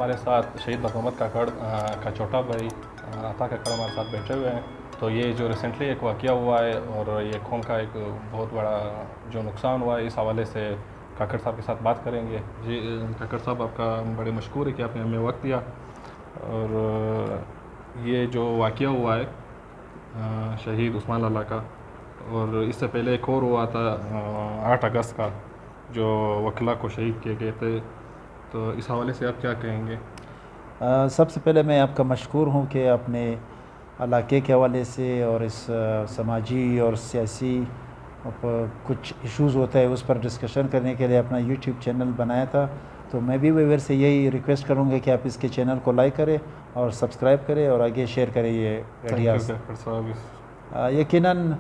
ہمارے ساتھ شہید بز محمد کاکڑ کا چھوٹا بھائی عطا کاکڑ ہمارے ساتھ بیٹھے ہوئے ہیں. تو یہ جو ریسنٹلی ایک واقعہ ہوا ہے اور یہ قوم کا ایک بہت بڑا جو نقصان ہوا ہے، اس حوالے سے کاکڑ صاحب کے ساتھ بات کریں گے. جی کاکڑ صاحب، آپ کا بڑے مشکور ہے کہ آپ نے ہمیں وقت دیا. اور یہ جو واقعہ ہوا ہے شہید عثمان لالا کا، اور اس سے پہلے ایک اور ہوا تھا 8 اگست کا، جو وکلا کو شہید کیے گئے تھے. تو اس حوالے سے آپ کیا کہیں گے؟ سب سے پہلے میں آپ کا مشکور ہوں کہ آپ نے علاقے کے حوالے سے اور اس سماجی اور سیاسی کچھ ایشوز ہوتا ہے اس پر ڈسکشن کرنے کے لیے اپنا یوٹیوب چینل بنایا تھا. تو میں بھی ویور سے یہی ریکویسٹ کروں گا کہ آپ اس کے چینل کو لائک کریں اور سبسکرائب کریں اور آگے شیئر کریں یہ آئیڈیاز. یقیناً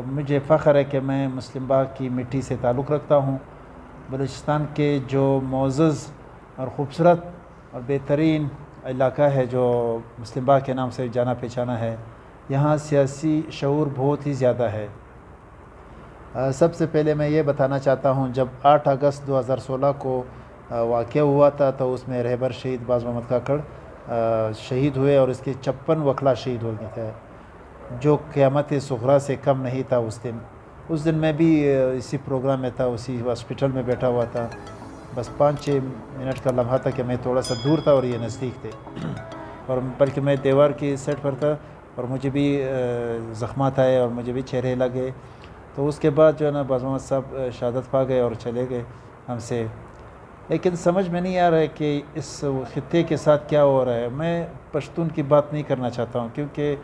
مجھے فخر ہے کہ میں مسلم باغ کی مٹی سے تعلق رکھتا ہوں. بلوچستان کے جو معزز اور خوبصورت اور بہترین علاقہ ہے جو مسلم باغ کے نام سے جانا پہچانا ہے، یہاں سیاسی شعور بہت ہی زیادہ ہے. سب سے پہلے میں یہ بتانا چاہتا ہوں، جب 8 اگست 2016 کو واقعہ ہوا تھا تو اس میں رہبر شہید باز محمد کاکڑ شہید ہوئے اور اس کے 56 وکلا شہید ہو گئے تھے، جو قیامت صغریٰ سے کم نہیں تھا. اس دن میں بھی اسی پروگرام میں تھا، اسی ہاسپٹل میں بیٹھا ہوا تھا. بس 5-6 منٹ کا لمحہ تھا کہ میں تھوڑا سا دور تھا اور یہ نزدیک تھے، اور بلکہ میں دیوار کی سیٹ پر تھا اور مجھے بھی زخمات آئے اور مجھے بھی چہرے لگے. تو اس کے بعد جو ہے نا باز محمد صاحب شہادت پا گئے اور چلے گئے ہم سے. لیکن سمجھ میں نہیں آ رہا ہے کہ اس خطے کے ساتھ کیا ہو رہا ہے. میں پشتون کی بات نہیں کرنا چاہتا ہوں، کیونکہ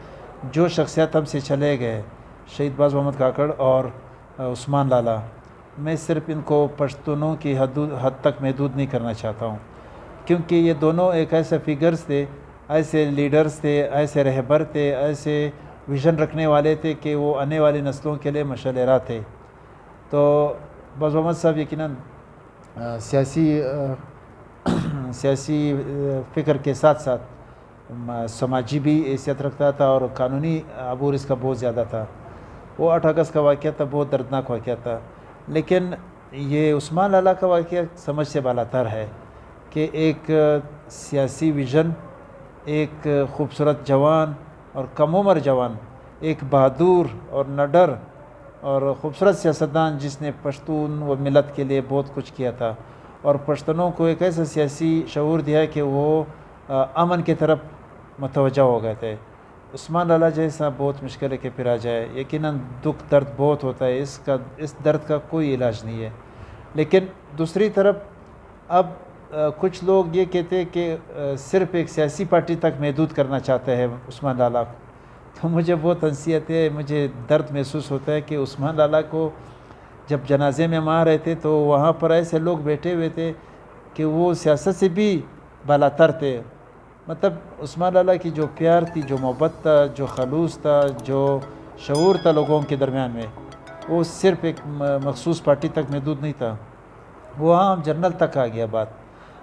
جو شخصیات ہم سے چلے گئے، شہید باز محمد کاکڑ اور عثمان لالا، میں صرف ان کو پشتونوں کی حد تک محدود نہیں کرنا چاہتا ہوں، کیونکہ یہ دونوں ایک ایسے فگرز تھے، ایسے لیڈرز تھے، ایسے رہبر تھے، ایسے ویژن رکھنے والے تھے کہ وہ آنے والی نسلوں کے لیے مشعل راہ تھے. تو باز محمد صاحب یقیناً سیاسی فکر کے ساتھ ساتھ سماجی بھی حیثیت رکھتا تھا اور قانونی عبور اس کا بہت زیادہ تھا. وہ 8 اگست کا واقعہ تھا، بہت دردناک واقعہ تھا. لیکن یہ عثمان لالا کا واقعہ سمجھ سے بالاتر ہے کہ ایک سیاسی ویژن، ایک خوبصورت جوان اور کم عمر جوان، ایک بہادر اور نڈر اور خوبصورت سیاستدان جس نے پشتون و ملت کے لیے بہت کچھ کیا تھا اور پشتونوں کو ایک ایسا سیاسی شعور دیا کہ وہ امن کی طرف متوجہ ہو گئے تھے. عثمان لالا جیسا بہت مشکل ہے کہ پھر آ جائے. یقیناً دکھ درد بہت ہوتا ہے، اس درد کا کوئی علاج نہیں ہے. لیکن دوسری طرف اب کچھ لوگ یہ کہتے ہیں کہ صرف ایک سیاسی پارٹی تک محدود کرنا چاہتے ہیں عثمان لالا کو. تو مجھے بہت انسیت ہے، مجھے درد محسوس ہوتا ہے کہ عثمان لالا کو جب جنازے میں مار رہے تھے تو وہاں پر ایسے لوگ بیٹھے ہوئے تھے کہ وہ سیاست سے بھی بالاتر تھے. مطلب عثمان لالا کی جو پیار تھی، جو محبت تھا، جو خلوص تھا، جو شعور تھا لوگوں کے درمیان میں، وہ صرف ایک مخصوص پارٹی تک محدود نہیں تھا، وہ عام جنرل تک آ گیا بات.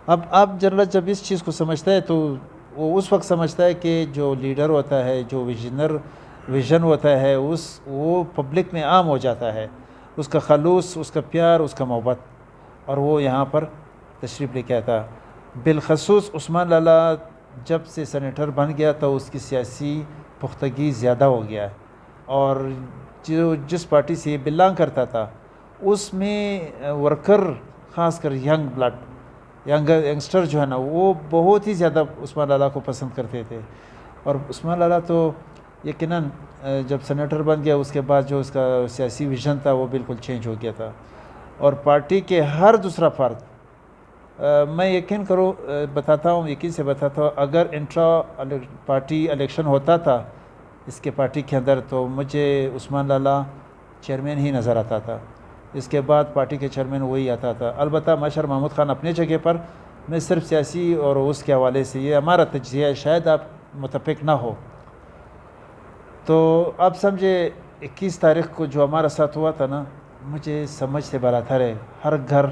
اب جنرل جب اس چیز کو سمجھتا ہے تو وہ اس وقت سمجھتا ہے کہ جو لیڈر ہوتا ہے، جو ویژن ہوتا ہے، وہ پبلک میں عام ہو جاتا ہے، اس کا خلوص، اس کا پیار، اس کا محبت. اور وہ یہاں پر تشریف لے کے آتا. بالخصوص عثمان لالا جب سے سینیٹر بن گیا تو اس کی سیاسی پختگی زیادہ ہو گیا ہے، اور جس پارٹی سے یہ بلانگ کرتا تھا اس میں ورکر، خاص کر ینگسٹر جو ہے نا، وہ بہت ہی زیادہ عثمان لالا کو پسند کرتے تھے. اور عثمان لالا تو یقیناً جب سینیٹر بن گیا اس کے بعد جو اس کا سیاسی ویژن تھا وہ بالکل چینج ہو گیا تھا. اور پارٹی کے ہر دوسرا فرد، میں یقین بتاتا ہوں، اگر انٹرا پارٹی الیکشن ہوتا تھا اس کے پارٹی کے اندر تو مجھے عثمان لالا چیئرمین ہی نظر آتا تھا. اس کے بعد پارٹی کے چیئرمین وہی آتا تھا. البتہ ماشر محمود خان اپنے جگہ پر، میں صرف سیاسی اور اس کے حوالے سے، یہ ہمارا تجزیہ ہے، شاید آپ متفق نہ ہو. تو آپ سمجھے 21 تاریخ کو جو ہمارا ساتھ ہوا تھا نا، مجھے سمجھ سے بالاتر ہے. ہر گھر،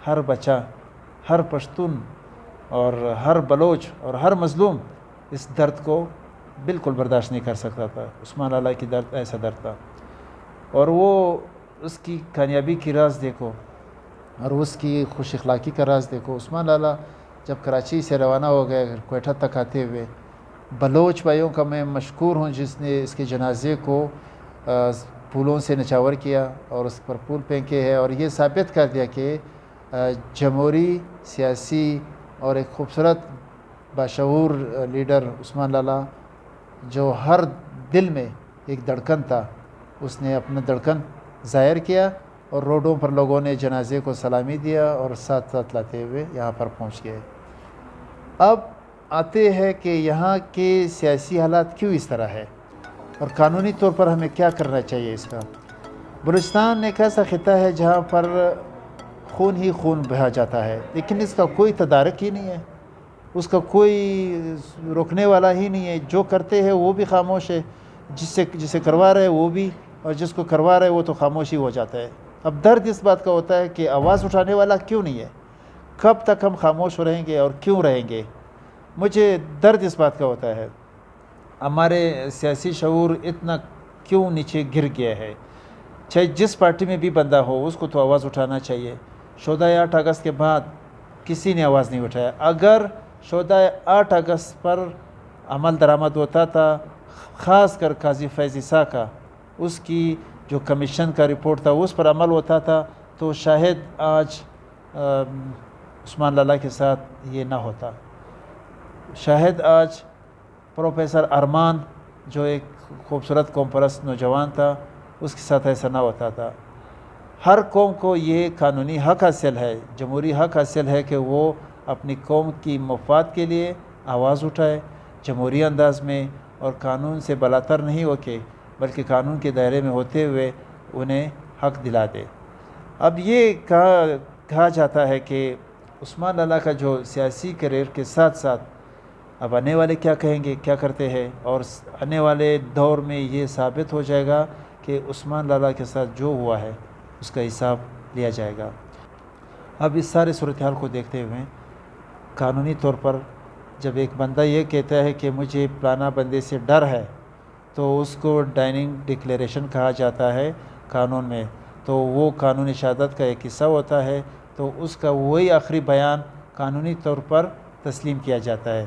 ہر بچہ، ہر پشتون اور ہر بلوچ اور ہر مظلوم اس درد کو بالکل برداشت نہیں کر سکتا تھا. عثمان لالا کی درد ایسا درد تھا. اور وہ اس کی کامیابی کی راز دیکھو اور اس کی خوش اخلاقی کا راز دیکھو. عثمان لالا جب کراچی سے روانہ ہو گئے کوئٹہ تک آتے ہوئے، بلوچ بھائیوں کا میں مشکور ہوں جس نے اس کے جنازے کو پھولوں سے نچاور کیا اور اس پر پھول پھینکے ہے، اور یہ ثابت کر دیا کہ جمہوری سیاسی اور ایک خوبصورت باشعور لیڈر عثمان لالا، جو ہر دل میں ایک دھڑکن تھا، اس نے اپنا دھڑکن ظاہر کیا اور روڈوں پر لوگوں نے جنازے کو سلامی دیا اور ساتھ ساتھ لاتے ہوئے یہاں پر پہنچ گئے۔ اب آتے ہیں کہ یہاں کے سیاسی حالات کیوں اس طرح ہے اور قانونی طور پر ہمیں کیا کرنا چاہیے اس کا۔ بلوچستان ایک ایسا خطہ ہے جہاں پر خون ہی خون بہا جاتا ہے، لیکن اس کا کوئی تدارک ہی نہیں ہے، اس کا کوئی روکنے والا ہی نہیں ہے۔ جو کرتے ہیں وہ بھی خاموش ہے، جسے کروا رہے وہ بھی، اور جس کو کروا رہے وہ تو خاموش ہی ہو جاتا ہے۔ اب درد اس بات کا ہوتا ہے کہ آواز اٹھانے والا کیوں نہیں ہے، کب تک ہم خاموش رہیں گے اور کیوں رہیں گے۔ مجھے درد اس بات کا ہوتا ہے ہمارے سیاسی شعور اتنا کیوں نیچے گر گیا ہے۔ چاہے جس پارٹی میں بھی بندہ ہو اس کو تو آواز اٹھانا چاہیے۔ شہدائے 8 اگست کے بعد کسی نے آواز نہیں اٹھایا۔ اگر شہدائے 8 اگست پر عمل درآمد ہوتا تھا، خاص کر قاضی فیض عیسیٰ کا، اس کی جو کمیشن کا رپورٹ تھا اس پر عمل ہوتا تھا، تو شاید آج عثمان لالا کے ساتھ یہ نہ ہوتا۔ شاید آج پروفیسر ارمان جو ایک خوبصورت قوم پرست نوجوان تھا، اس کے ساتھ ایسا نہ ہوتا تھا۔ ہر قوم کو یہ قانونی حق حاصل ہے، جمہوری حق حاصل ہے کہ وہ اپنی قوم کی مفاد کے لیے آواز اٹھائے جمہوری انداز میں، اور قانون سے بالاتر نہیں ہو کے بلکہ قانون کے دائرے میں ہوتے ہوئے انہیں حق دلا دے۔ اب یہ کہا جاتا ہے کہ عثمان لالا کا جو سیاسی کیریئر کے ساتھ ساتھ اب آنے والے کیا کہیں گے، کیا کرتے ہیں، اور آنے والے دور میں یہ ثابت ہو جائے گا کہ عثمان لالا کے ساتھ جو ہوا ہے اس کا حساب لیا جائے گا۔ اب اس سارے صورتحال کو دیکھتے ہوئے قانونی طور پر جب ایک بندہ یہ کہتا ہے کہ مجھے فلانا بندے سے ڈر ہے، تو اس کو ڈائننگ ڈکلیریشن کہا جاتا ہے قانون میں، تو وہ قانونی شہادت کا ایک حصہ ہوتا ہے، تو اس کا وہی آخری بیان قانونی طور پر تسلیم کیا جاتا ہے۔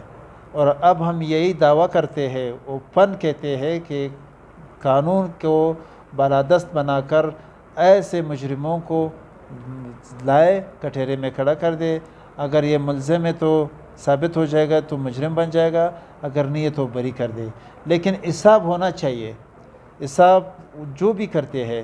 اور اب ہم یہی دعویٰ کرتے ہیں، اوپن کہتے ہیں کہ قانون کو بالادست بنا کر ایسے مجرموں کو لائے، کٹہرے میں کھڑا کر دے۔ اگر یہ ملزم ہے تو ثابت ہو جائے گا تو مجرم بن جائے گا، اگر نہیں ہے تو بری کر دے۔ لیکن حساب ہونا چاہیے۔ حساب جو بھی کرتے ہیں،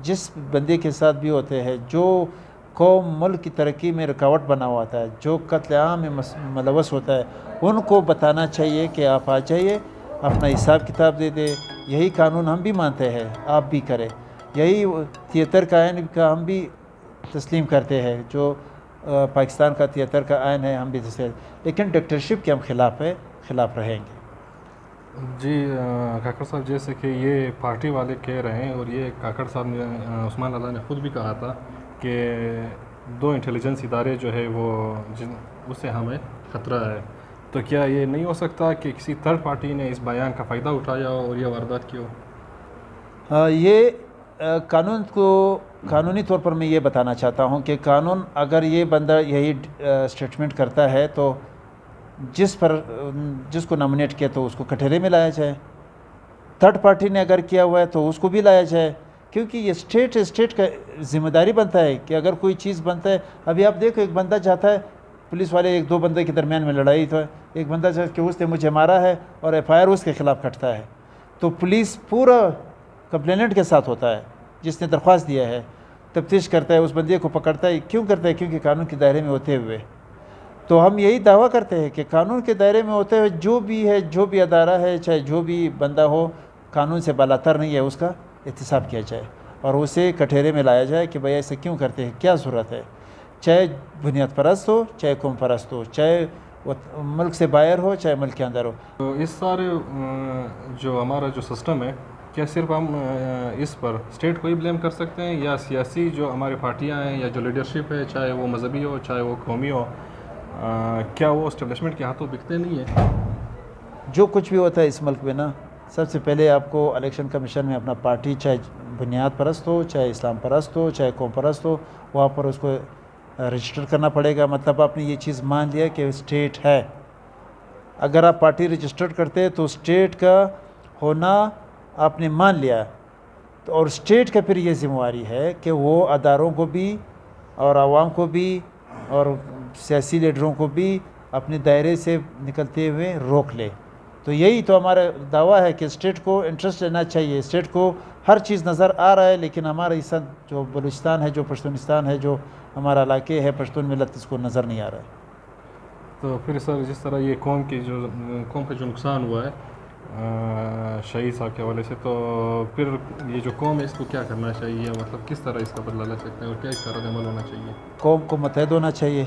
جس بندے کے ساتھ بھی ہوتے ہیں، جو قوم ملک کی ترقی میں رکاوٹ بنا ہوا ہے، جو قتل عام میں ملوث ہوتا ہے، ان کو بتانا چاہیے کہ آپ آ جائیے، اپنا حساب کتاب دے دے۔ یہی قانون ہم بھی مانتے ہیں، آپ بھی کریں۔ یہی تھیٹر کا آئین کا ہم بھی تسلیم کرتے ہیں، جو پاکستان کا تھیٹر کا آئین ہے ہم بھی تسلیم، لیکن ڈکٹیٹرشپ کے ہم خلاف رہیں گے۔ جی کاکڑ صاحب، جیسے کہ یہ پارٹی والے کہہ رہے ہیں، اور یہ کاکڑ صاحب نے عثمان لالا نے خود بھی کہا تھا کہ 2 انٹیلیجنس ادارے جو ہے وہ اس سے ہمیں خطرہ ہے، تو کیا یہ نہیں ہو سکتا کہ کسی تھرڈ پارٹی نے اس بیان کا فائدہ اٹھایا اور یہ واردات کی ہو؟ یہ قانون کو قانونی طور پر میں یہ بتانا چاہتا ہوں کہ قانون اگر یہ بندہ یہی اسٹیٹمنٹ کرتا ہے تو جس کو نامنیٹ کیا تو اس کو کٹہرے میں لایا جائے، تھرڈ پارٹی نے اگر کیا ہوا ہے تو اس کو بھی لایا جائے، کیونکہ یہ اسٹیٹ کا ذمہ داری بنتا ہے کہ اگر کوئی چیز بنتا ہے۔ ابھی آپ دیکھو، ایک بندہ جاتا ہے، پولیس والے 1-2 بندے کے درمیان میں لڑائی تو ہے، ایک بندہ جاتا ہے کہ اس نے مجھے مارا ہے اور FIR اس کے خلاف کٹتا ہے، تو پولیس پورا کمپلیننٹ کے ساتھ ہوتا ہے، جس نے درخواست دیا ہے، تفتیش کرتا ہے، اس بندے کو پکڑتا ہے۔ کیوں کرتا ہے؟ کیونکہ قانون کے دائرے میں ہوتے ہوئے۔ تو ہم یہی دعویٰ کرتے ہیں کہ قانون کے دائرے میں ہوتے ہوئے جو بھی ہے، جو بھی ادارہ ہے، چاہے جو بھی بندہ ہو، قانون سے بالاتر نہیں ہے، اس کا احتساب کیا جائے اور اسے کٹہرے میں لایا جائے کہ بھئی ایسے کیوں کرتے ہیں، کیا ضرورت ہے، چاہے بنیاد پرست ہو، چاہے قوم پرست ہو، چاہے ملک سے باہر ہو، چاہے ملک کے اندر ہو۔ تو اس سارے جو ہمارا جو سسٹم ہے، کیا صرف ہم اس پر اسٹیٹ کو ہی بلیم کر سکتے ہیں، یا سیاسی جو ہماری پارٹیاں ہیں یا جو لیڈرشپ ہے، چاہے وہ مذہبی ہو چاہے وہ قومی ہو، کیا وہ اسٹیبلشمنٹ کے ہاتھوں بکتے نہیں ہیں؟ جو کچھ بھی ہوتا ہے اس ملک میں نا، سب سے پہلے آپ کو الیکشن کمیشن میں اپنا پارٹی، چاہے بنیاد پرست ہو، چاہے اسلام پرست ہو، چاہے قوم پرست ہو، وہاں پر اس کو رجسٹر کرنا پڑے گا، مطلب آپ نے یہ چیز مان لیا کہ اسٹیٹ ہے۔ اگر آپ پارٹی رجسٹرڈ کرتے تو اسٹیٹ کا ہونا آپ نے مان لیا، تو اور اسٹیٹ کا پھر یہ ذمہ داری ہے کہ وہ اداروں کو بھی اور عوام کو بھی اور سیاسی لیڈروں کو بھی اپنے دائرے سے نکلتے ہوئے روک لے۔ تو یہی تو ہمارا دعویٰ ہے کہ اسٹیٹ کو انٹرسٹ لینا چاہیے، اسٹیٹ کو ہر چیز نظر آ رہا ہے، لیکن ہمارا حصہ جو بلوچستان ہے، جو پشتونستان ہے، جو ہمارا علاقے ہے پشتون ملت، اس کو نظر نہیں آ رہا ہے۔ تو پھر سر جس طرح یہ قوم کا جو نقصان ہوا ہے شہید صاحب کے حوالے سے، تو پھر یہ جو قوم ہے اس کو کیا کرنا چاہیے، مطلب کس طرح اس کا بدلہ لے سکتے ہیں اور کیا اس کا رد عمل ہونا چاہیے؟ قوم کو متحد ہونا چاہیے،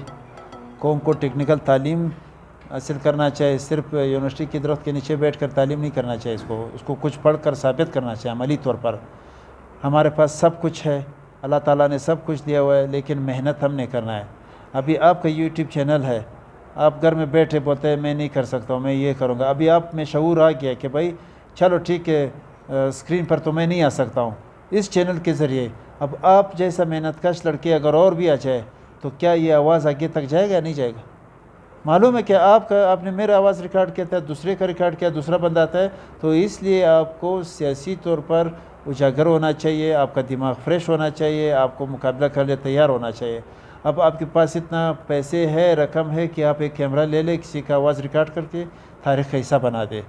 قوم کو ٹیکنیکل تعلیم حاصل کرنا چاہیے، صرف یونیورسٹی کی درخت کے نیچے بیٹھ کر تعلیم نہیں کرنا چاہیے، اس کو کچھ پڑھ کر ثابت کرنا چاہیے عملی طور پر۔ ہمارے پاس سب کچھ ہے، اللہ تعالیٰ نے سب کچھ دیا ہوا ہے، لیکن محنت ہم نے کرنا ہے۔ ابھی آپ کا یوٹیوب چینل ہے، آپ گھر میں بیٹھے بولتے ہیں میں نہیں کر سکتا ہوں، میں یہ کروں گا۔ ابھی آپ میں شعور آ گیا کہ بھائی چلو ٹھیک ہے، اسکرین پر تو میں نہیں آ سکتا ہوں، اس چینل کے ذریعے اب آپ جیسا محنت کش لڑکے اگر اور بھی آ جائے تو کیا یہ آواز آگے تک جائے گا؟ نہیں جائے گا۔ معلوم ہے کہ آپ نے میرا آواز ریکارڈ کیا تھا، دوسرے کا ریکارڈ کیا، دوسرا بندہ آتا ہے، تو اس لیے آپ کو سیاسی طور پر اجاگر ہونا چاہیے، آپ کا دماغ فریش ہونا چاہیے، آپ کو مقابلہ کرنے تیار ہونا چاہیے۔ اب آپ کے پاس اتنا پیسے ہے، رقم ہے کہ آپ ایک کیمرہ لے لیں، کسی کا آواز ریکارڈ کر کے تاریخ کا حصہ بنا دے،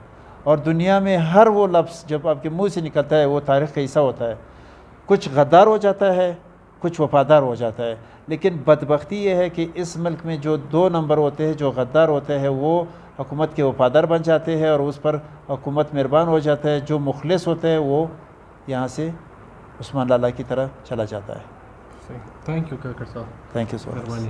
اور دنیا میں ہر وہ لفظ جب آپ کے منہ سے نکلتا ہے وہ تاریخ کا حصہ ہوتا ہے۔ کچھ غدار ہو جاتا ہے، کچھ وفادار ہو جاتا ہے، لیکن بدبختی یہ ہے کہ اس ملک میں جو 2 نمبر ہوتے ہیں، جو غدار ہوتے ہیں، وہ حکومت کے وفادار بن جاتے ہیں اور اس پر حکومت مہربان ہو جاتا ہے۔ جو مخلص ہوتے ہیں وہ یہاں سے عثمان لالا کی طرح چلا جاتا ہے۔ تھینک یو کاکڑ صاحب، تھینک یو سو مچ۔ مہربانی۔